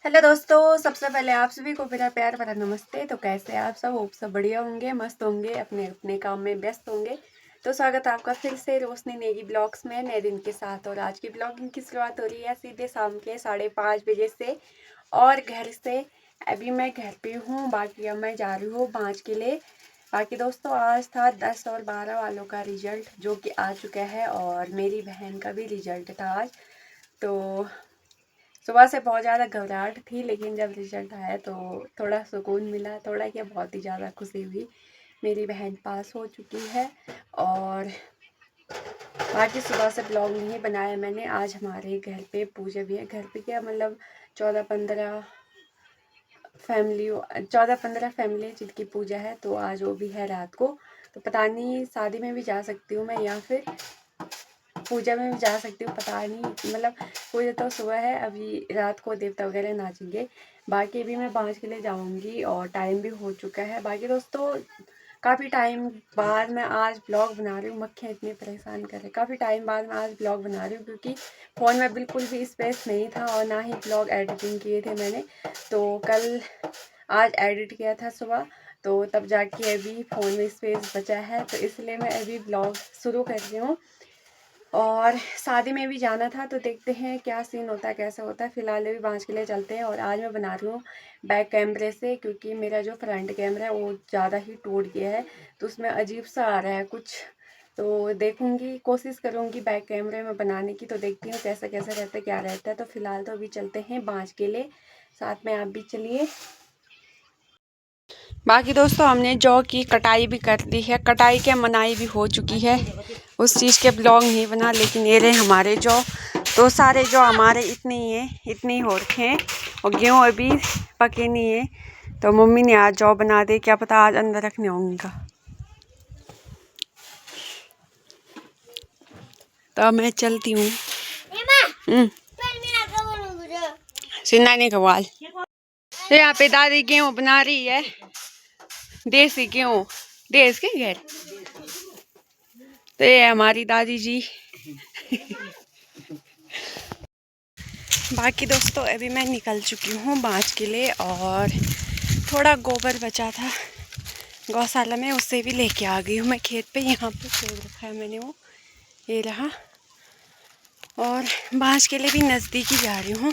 Hello दोस्तों, सबसे पहले आप सभी को मेरा प्यार भरा नमस्ते। तो कैसे हैं आप सब बढ़िया होंगे, मस्त होंगे, अपने अपने काम में व्यस्त होंगे। तो स्वागत है आपका फिर से रोशनी नेगी ब्लॉग्स में नए दिन के साथ। और आज की ब्लॉगिंग की शुरुआत हो रही है सीधे शाम के 5:30 बजे से और घर से। अभी मैं घर पे हूँ, बाकी अब मैं जा रही हूँ 5 के लिए। बाकी दोस्तों, आज था 10 और 12 वालों का रिजल्ट जो कि आ चुका है और मेरी बहन का भी रिजल्ट था आज। तो सुबह से बहुत ज़्यादा घबराहट थी, लेकिन जब रिजल्ट आया तो थोड़ा सुकून मिला। थोड़ा क्या, बहुत ही ज़्यादा खुशी हुई। मेरी बहन पास हो चुकी है। और बाकी सुबह से ब्लॉग नहीं बनाया मैंने। आज हमारे घर पे पूजा भी है। घर पे क्या मतलब 14-15 फैमिली जिनकी पूजा है, तो आज वो भी है रात को। तो पता नहीं शादी में भी जा सकती हूँ मैं या फिर पूजा में भी जा सकती हूँ, पता नहीं। मतलब पूजा तो सुबह है, अभी रात को देवता वगैरह नाचेंगे। बाकी भी मैं 5 के लिए जाऊँगी और टाइम भी हो चुका है। बाकी दोस्तों, काफ़ी टाइम बाद मैं आज ब्लॉग बना रही हूँ। मक्खियाँ इतनी परेशान कर रही, काफ़ी टाइम बाद मैं आज ब्लॉग बना रही हूँ क्योंकि फ़ोन में बिल्कुल भी स्पेस नहीं था और ना ही ब्लॉग एडिटिंग किए थे मैंने। तो कल आज एडिट किया था सुबह, तो तब जाके अभी फ़ोन में स्पेस बचा है, तो इसलिए मैं अभी ब्लॉग शुरू कर रही हूँ। और शादी में भी जाना था, तो देखते हैं क्या सीन होता है, कैसा होता है। फिलहाल अभी 5 के लिए चलते हैं। और आज मैं बना रही हूँ बैक कैमरे से, क्योंकि मेरा जो फ्रंट कैमरा है वो ज़्यादा ही टूट गया है, तो उसमें अजीब सा आ रहा है कुछ। तो देखूँगी, कोशिश करूँगी बैक कैमरे में बनाने की। तो देखती हूँ कैसा कैसा रहता है, क्या रहता है। तो फिलहाल तो अभी चलते हैं 5 के लिए, साथ में आप भी चलिए। बाकी दोस्तों, हमने जौ की कटाई भी कर ली है, कटाई के मनाई भी हो चुकी है। उस चीज़ के ब्लॉग नहीं बना, लेकिन ये रहे हमारे जौ। तो सारे जौ हमारे इतने ही हैं, इतने ही हो रखे हैं। और गेहूँ अभी पके नहीं है, तो मम्मी ने आज जौ बना दे, क्या पता आज अंदर रखने होंगे। तो मैं चलती हूँ। सिन्ना नहीं कवाल। तो यहाँ पे दादी गेहूँ बना रही है, देसी गेहूँ, देश के घर। तो ये हमारी दादी जी। बाकी दोस्तों, अभी मैं निकल चुकी हूँ 5 के लिए। और थोड़ा गोबर बचा था गौशाला में, उससे भी लेके आ गई हूँ मैं खेत पे। यहाँ पे छोड़ रखा है मैंने, वो ये रहा। और 5 के लिए भी नज़दीक ही जा रही हूँ।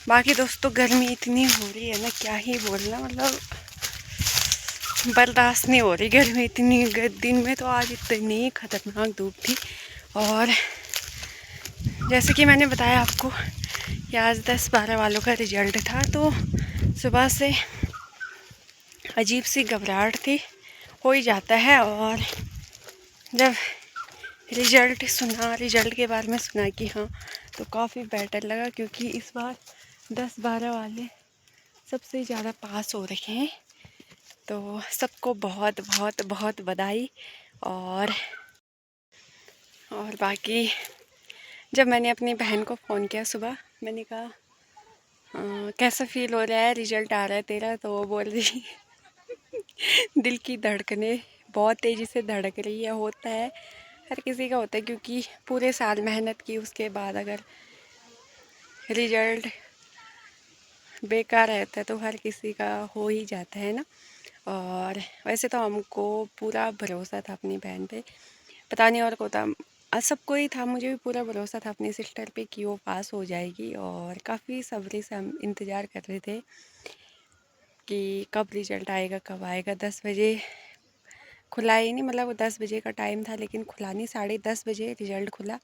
बाकी दोस्तों, गर्मी इतनी हो रही है ना, क्या ही बोलना, मतलब बर्दाश्त नहीं हो रही गर्मी इतनी। दिन में तो आज इतनी खतरनाक धूप थी। और जैसे कि मैंने बताया आपको कि आज 10-12 वालों का रिजल्ट था, तो सुबह से अजीब सी घबराहट थी, हो ही जाता है। और जब रिजल्ट के बारे में सुना कि हाँ, तो काफ़ी बेटर लगा, क्योंकि इस बार 10-12 वाले सबसे ज़्यादा पास हो रखे हैं। तो सबको बहुत बहुत बहुत बधाई। और बाकी जब मैंने अपनी बहन को फ़ोन किया सुबह, मैंने कहा कैसा फील हो रहा है, रिजल्ट आ रहा है तेरा? तो वो बोल रही दिल की धड़कनें बहुत तेज़ी से धड़क रही है। होता है, हर किसी का होता है, क्योंकि पूरे साल मेहनत की, उसके बाद अगर रिजल्ट बेकार रहता है तो हर किसी का हो ही जाता है ना। और वैसे तो हमको पूरा भरोसा था अपनी बहन पे, पता नहीं और को था, सबको ही था, मुझे भी पूरा भरोसा था अपनी सिस्टर पे कि वो पास हो जाएगी। और काफ़ी सब्री से हम इंतज़ार कर रहे थे कि कब रिजल्ट आएगा, कब आएगा। 10 बजे खुला ही नहीं, मतलब 10 बजे का टाइम था, लेकिन खुला नहीं, 10:30 बजे रिजल्ट खुला।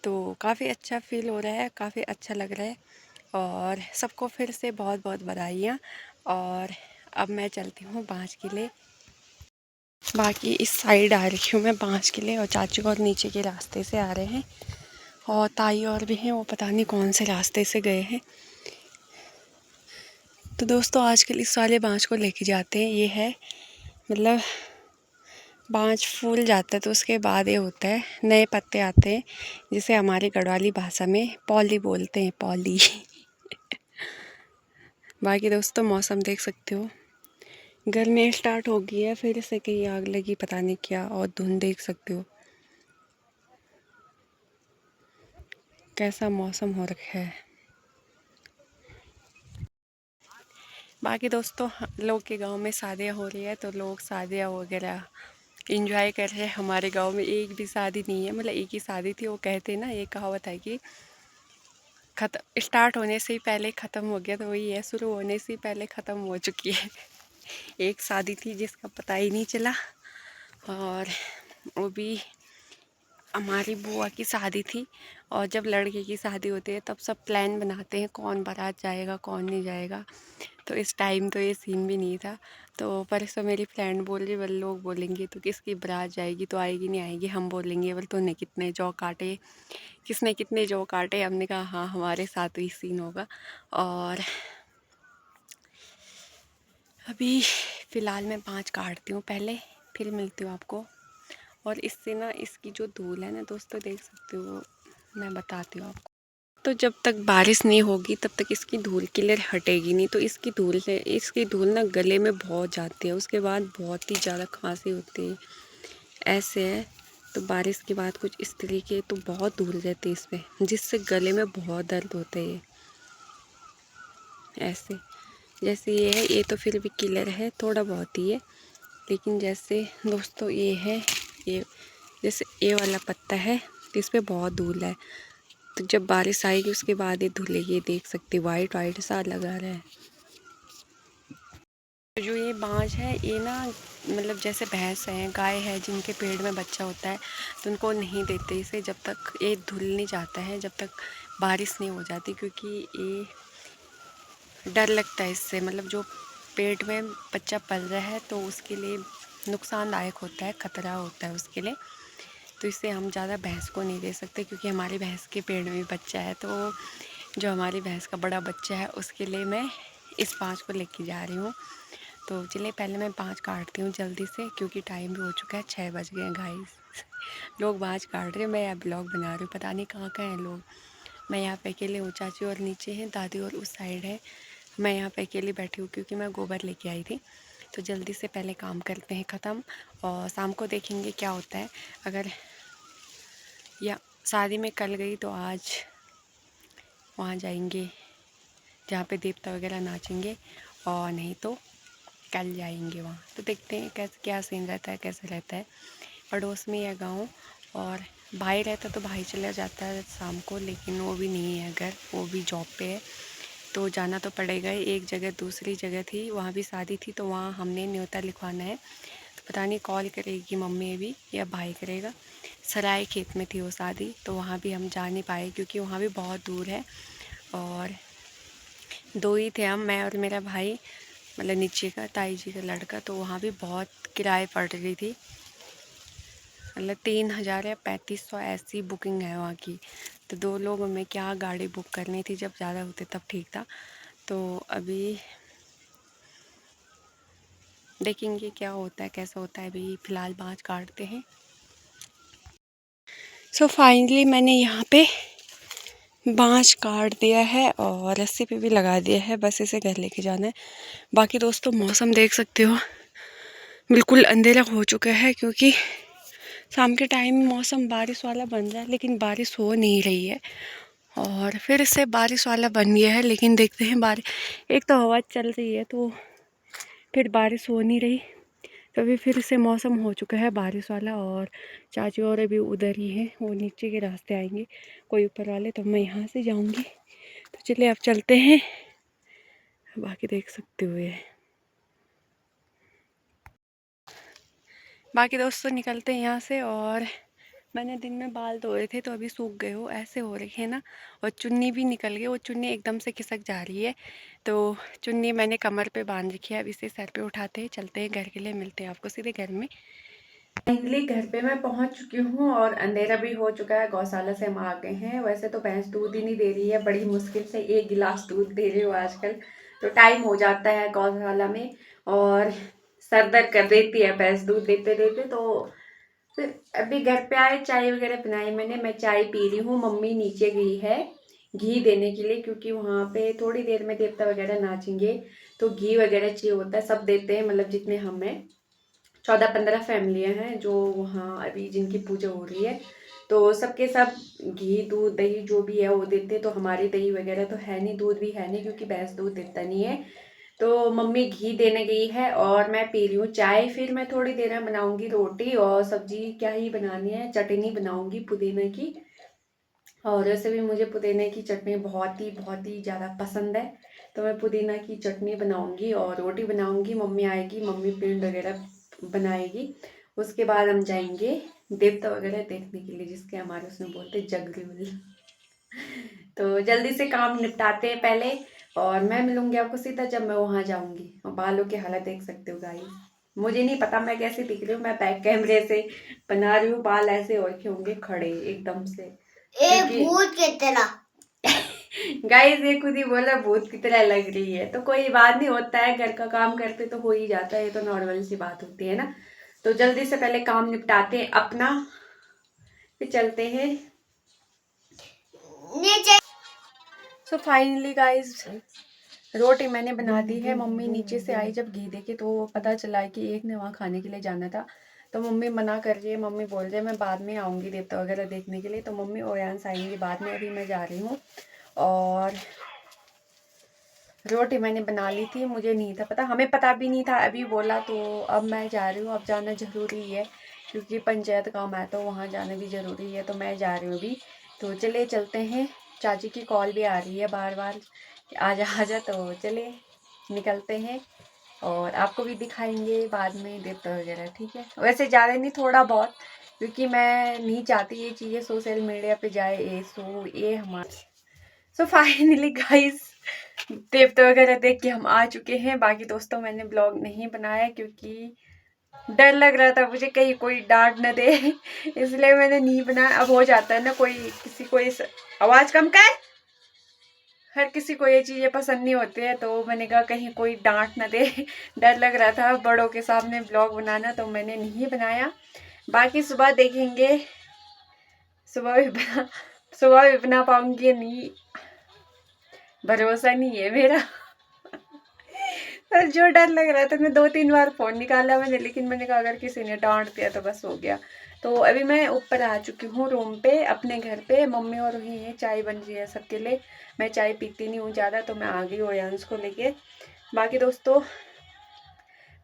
तो काफ़ी अच्छा फील हो रहा है, काफ़ी अच्छा लग रहा है। और सबको फिर से बहुत बहुत बधाइयाँ। और अब मैं चलती हूँ 5 के लिए। बाकी इस साइड आ रही हूँ मैं 5 के लिए, और चाचू और नीचे के रास्ते से आ रहे हैं, और ताई और भी हैं, वो पता नहीं कौन से रास्ते से गए हैं। तो दोस्तों, आजकल इस वाले बाँझ को लेके जाते हैं, ये है मतलब बाँझ फूल जाता है तो उसके बाद ये होता है, नए पत्ते आते हैं, जिसे हमारी गढ़वाली भाषा में पौली बोलते हैं, पौली। बाकी दोस्तों, मौसम देख सकते हो, गर्मी स्टार्ट हो गई है, फिर से कहीं आग लगी पता नहीं क्या। और धुंध देख सकते हो कैसा मौसम हो रखा है। बाकी दोस्तों लोग के गांव में शादियाँ हो रही है तो लोग शादियाँ वगैरह इंजॉय कर रहे हैं। हमारे गांव में एक भी शादी नहीं है, मतलब एक ही शादी थी। वो कहते हैं ना, ये कहावत है कि खत्म स्टार्ट होने से ही पहले ख़त्म हो गया, तो वही है, शुरू होने से ही पहले ख़त्म हो चुकी है। एक शादी थी जिसका पता ही नहीं चला, और वो भी हमारी बुआ की शादी थी। और जब लड़के की शादी होती है तब सब प्लान बनाते हैं कौन बारात जाएगा कौन नहीं जाएगा। तो इस टाइम तो ये सीन भी नहीं था। तो परसों मेरी फ्रेंड बोल रही, बोल लोग बोलेंगे तो किसकी बारात जाएगी, तो आएगी नहीं आएगी, हम बोलेंगे बोल तूने कितने जौ काटे, किसने कितने जौ काटे। हमने कहा हाँ हमारे साथ ही सीन होगा। और अभी फ़िलहाल मैं 5 काटती हूँ पहले, फिर मिलती हूँ आपको। और इससे ना इसकी जो धूल है ना दोस्तों, देख सकते हो, मैं बताती हूँ आपको। तो जब तक बारिश नहीं होगी तब तक इसकी धूल क्लियर हटेगी नहीं। तो इसकी धूल ना गले में बहुत जाती है, उसके बाद बहुत ही ज़्यादा खांसी होती है, ऐसे है। तो बारिश के बाद कुछ इस तरीके तो बहुत धूल रहती है इसमें, जिससे गले में बहुत दर्द होते है। ऐसे जैसे ये है, ये तो फिर भी क्लियर है, थोड़ा बहुत ही है। लेकिन जैसे दोस्तों ये है, ये जैसे ये वाला पत्ता है तो इस पर बहुत धूल है। तो जब बारिश आएगी उसके बाद ये धुलेगी, ये देख सकते वाइट वाइट सा लगा रहा है। जो ये बाँझ है ये ना, मतलब जैसे भैंस है गाय है जिनके पेट में बच्चा होता है तो उनको नहीं देते इसे जब तक ये धुल नहीं जाता है, जब तक बारिश नहीं हो जाती। क्योंकि ये डर लगता है इससे, मतलब जो पेट में बच्चा पल रहा है तो उसके लिए नुकसानदायक होता है, ख़तरा होता है उसके लिए। तो इससे हम ज़्यादा भैंस को नहीं दे सकते, क्योंकि हमारी भैंस के पेट में भी बच्चा है। तो जो हमारी भैंस का बड़ा बच्चा है उसके लिए मैं इस 5 को लेके जा रही हूँ। तो चलिए पहले मैं 5 काटती हूँ जल्दी से, क्योंकि टाइम भी हो चुका है, 6 बज गए हैं गाइस। लोग 5 काट रहे हैं, मैं यहाँ ब्लॉग बना रही हूँ, पता नहीं कहाँ कहाँ हैं लोग। मैं यहाँ पे अकेले हूँ, चाची और नीचे हैं, दादी और उस साइड है। मैं यहाँ पे अकेली बैठी हूँ क्योंकि मैं गोबर लेके आई थी। तो जल्दी से पहले काम करते हैं ख़त्म, और शाम को देखेंगे क्या होता है। अगर या शादी में कल गई तो आज वहाँ जाएंगे जहाँ पे देवता वगैरह नाचेंगे, और नहीं तो कल जाएंगे वहाँ। तो देखते हैं कैसे क्या सीन रहता है, कैसे रहता है। पड़ोस में या गांव, और भाई रहता तो भाई चला जाता है शाम को, लेकिन वो भी नहीं है घर, वो भी जॉब पे है। तो जाना तो पड़ेगा ही। एक जगह दूसरी जगह थी, वहाँ भी शादी थी, तो वहाँ हमने न्योता लिखवाना है। तो पता नहीं कॉल करेगी मम्मी भी या भाई करेगा। सराय खेत में थी वो शादी, तो वहाँ भी हम जा नहीं पाए क्योंकि वहाँ भी बहुत दूर है। और 2 ही थे हम, मैं और मेरा भाई, मतलब नीचे का ताई जी का लड़का। तो वहाँ भी बहुत किराए पड़ रही थी, मतलब 3000 या 3500 ऐसी बुकिंग है वहाँ की। तो 2 लोगों में क्या गाड़ी बुक करनी थी, जब ज़्यादा होते तब ठीक था। तो अभी देखेंगे क्या होता है, कैसा होता है। अभी फ़िलहाल 5 काटते हैं। सो फाइनली मैंने यहाँ पे बाँझ काट दिया है और रस्सी पे भी लगा दिया है, बस इसे घर लेके जाना है। बाकी दोस्तों मौसम देख सकते हो, बिल्कुल अंधेरा हो चुका है, क्योंकि शाम के टाइम मौसम बारिश वाला बन रहा है लेकिन बारिश हो नहीं रही है। और फिर से बारिश वाला बन गया है, लेकिन देखते हैं बारिश, एक तो हवा चल रही है तो फिर बारिश हो नहीं रही। तो अभी फिर से मौसम हो चुका है बारिश वाला। और चाची और अभी उधर ही हैं, वो नीचे के रास्ते आएंगे, कोई ऊपर वाले, तो मैं यहाँ से जाऊँगी। तो चलिए अब चलते हैं। बाकी देख सकते हो ये, बाकी दोस्तों निकलते हैं यहाँ से। और मैंने दिन में बाल धोए थे तो अभी सूख गए हो, ऐसे हो रखे हैं ना। और चुन्नी भी निकल गई, वो चुन्नी एकदम से खिसक जा रही है। तो चुन्नी मैंने कमर पे बांध रखी है, अब इसे सर पे उठाते हैं, चलते हैं घर के लिए, मिलते हैं आपको सीधे घर में। फाइनली घर पे मैं पहुंच चुकी हूँ और अंधेरा भी हो चुका है। गौशाला से हम आ गए हैं। वैसे तो भैंस दूध ही नहीं दे रही है, बड़ी मुश्किल से 1 गिलास दूध दे रही हूँ आजकल। तो टाइम हो जाता है गौशाला में, और सर दर्द कर देती है भैंस दूध देते देते। तो फिर अभी घर पे आए, चाय वगैरह बनाई मैंने, मैं चाय पी रही हूँ। मम्मी नीचे गई है घी देने के लिए, क्योंकि वहाँ पे थोड़ी देर में देवता वगैरह नाचेंगे तो घी वगैरह चाहिए होता है। सब देते हैं, मतलब जितने हम हैं 14-15 फैमिलियाँ हैं जो वहाँ अभी जिनकी पूजा हो रही है। तो सबके सब घी दूध दही जो भी है वो देते हैं। तो हमारी दही वगैरह तो है नहीं, दूध भी है नहीं, क्योंकि भैंस दूध देता नहीं है। तो मम्मी घी देने गई है और मैं पी रही हूँ चाय। फिर मैं थोड़ी देर में बनाऊंगी रोटी और सब्जी क्या ही बनानी है, चटनी बनाऊंगी पुदीने की। और वैसे भी मुझे पुदीने की चटनी बहुत ही ज़्यादा पसंद है। तो मैं पुदीना की चटनी बनाऊंगी और रोटी बनाऊंगी। मम्मी आएगी, मम्मी पिंड वगैरह बनाएगी। उसके बाद हम जाएंगे देवता वगैरह देखने के लिए, जिसके हमारे उसमें बोलते जगरेवल। तो जल्दी से काम निपटाते हैं पहले, और मैं मिलूंगी आपको सीधा जब मैं वहां जाऊंगी। और बालों की हालत देख सकते हो गाइस, मुझे नहीं पता मैं कैसे दिख रही हूँ। मैं बैक कैमरे से बना रही हूँ, बाल ऐसे और के होंगे खड़े एकदम से, भूत की तरह। गाइस ये खुद ही बोला भूत की तरह लग रही है, तो कोई बात नहीं, होता है, घर का काम करते तो हो ही जाता है, ये तो नॉर्मल सी बात होती है ना। तो जल्दी से पहले काम निपटाते हैं अपना, फिर चलते हैं नीचे। सो फाइनली गाइस रोटी मैंने बना दी है। मम्मी नीचे से आई जब घी देके, तो पता चला कि एक ने वहाँ खाने के लिए जाना था। तो मम्मी मना कर रही है, मम्मी बोल रही है मैं बाद में आऊँगी देवता वगैरह देखने के लिए। तो मम्मी ओयांस आएंगे बाद में, अभी मैं जा रही हूँ। और रोटी मैंने बना ली थी, मुझे नहीं था पता, हमें पता भी नहीं था, अभी बोला तो अब मैं जा रही हूँ। अब जाना ज़रूरी है क्योंकि पंचायत काम है, तो वहाँ जाना भी ज़रूरी है, तो मैं जा रही हूँ अभी। तो चले चलते हैं। चाची की कॉल भी आ रही है बार बार कि आजा आजा, तो चले निकलते हैं और आपको भी दिखाएंगे बाद में देवता वगैरह, ठीक है। वैसे ज़्यादा नहीं, थोड़ा बहुत, क्योंकि मैं नहीं चाहती ये चीज़ें सोशल मीडिया पे जाए। ये हमारे सो फाइनली गाइस देवता वगैरह देख के हम आ चुके हैं। बाकी दोस्तों मैंने ब्लॉग नहीं बनाया क्योंकि डर लग रहा था मुझे कहीं कोई डांट न दे, इसलिए मैंने नहीं बनाया। अब हो जाता है ना, कोई किसी को इस आवाज कम कर, हर किसी को ये चीजें पसंद नहीं होती है, तो मैंने कहा कहीं कोई डांट न दे। डर लग रहा था बड़ों के सामने ब्लॉग बनाना, तो मैंने नहीं बनाया। बाकी सुबह देखेंगे, सुबह भी बना पाऊंगी या नहीं, भरोसा नहीं है मेरा। पर जो डर लग रहा था, मैं 2-3 बार फोन निकाला मैंने, लेकिन मैंने कहा अगर किसी ने डांट दिया तो बस हो गया। तो अभी मैं ऊपर आ चुकी हूँ रूम पे, अपने घर पे। मम्मी और वही है, चाय बन रही है सबके लिए। मैं चाय पीती नहीं हूँ ज़्यादा, तो मैं आ गई ओयांस को लेके। बाकी दोस्तों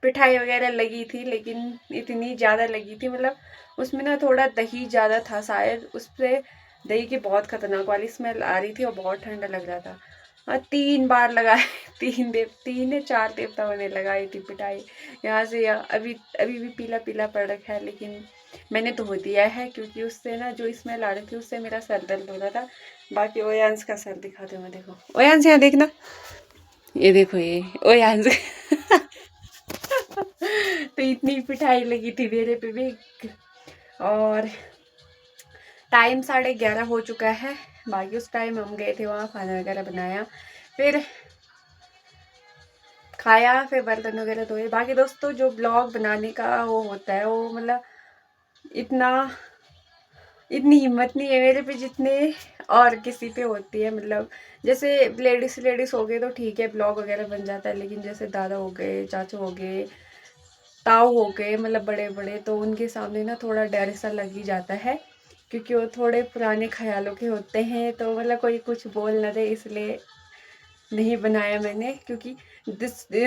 पिठाई वगैरह लगी थी, लेकिन इतनी ज़्यादा लगी थी, मतलब उसमें ना थोड़ा दही ज़्यादा था शायद, उससे दही की बहुत खतरनाक वाली स्मेल आ रही थी और बहुत ठंडा लग रहा था। और 3 बार लगाए, 3 या 4 देवता मैंने लगाई थी पिटाई, यहाँ से यहाँ। अभी अभी भी पीला पीला पड़ रखा है, लेकिन मैंने धो दिया है क्योंकि उससे ना जो स्मेल आ रही थी उससे मेरा सर दर्द हो रहा था। बाकी ओयांस का सर दिखाते मैं, देखो ओयांस यहाँ देखना, ये देखो ये ओयांस। तो इतनी पिटाई लगी थी मेरे पे भी। और टाइम 11:30 हो चुका है। बाकी उस टाइम हम गए थे वहाँ, खाना वगैरह बनाया, फिर खाया, फिर बर्तन वगैरह धोए। बाकी दोस्तों जो ब्लॉग बनाने का वो होता है, वो मतलब इतनी हिम्मत नहीं है मेरे पे जितने और किसी पे होती है। मतलब जैसे लेडीज हो गए तो ठीक है, ब्लॉग वगैरह बन जाता है, लेकिन जैसे दादा हो गए, चाचू हो गए, ताऊ हो गए, मतलब बड़े बड़े, तो उनके सामने ना थोड़ा डर सा लग ही जाता है, क्योंकि वो थोड़े पुराने ख्यालों के होते हैं। तो मतलब कोई कुछ बोल न दे, इसलिए नहीं बनाया मैंने। क्योंकि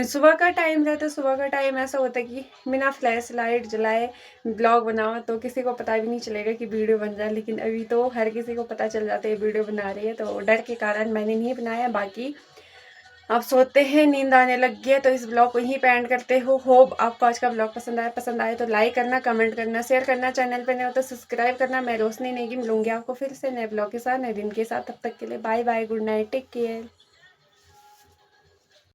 सुबह का टाइम रहता, सुबह का टाइम ऐसा होता है कि बिना फ्लैश लाइट जलाए ब्लॉग बनाओ तो किसी को पता भी नहीं चलेगा कि वीडियो बन रहा है। लेकिन अभी तो हर किसी को पता चल जाता है वीडियो बना रही है, तो डर के कारण मैंने नहीं बनाया। बाकी आप सोते हैं, नींद आने लग गई है, तो इस ब्लॉग को यहीं पे एंड करते हो। होप आपको आज का ब्लॉग पसंद आए तो लाइक करना, कमेंट करना, शेयर करना, चैनल पे नए हो तो सब्सक्राइब करना। मैं रोशनी नेगी मिलूंगी आपको फिर से नए ब्लॉग के साथ, नए दिन के साथ। तब तक के लिए bye bye, good night, take care.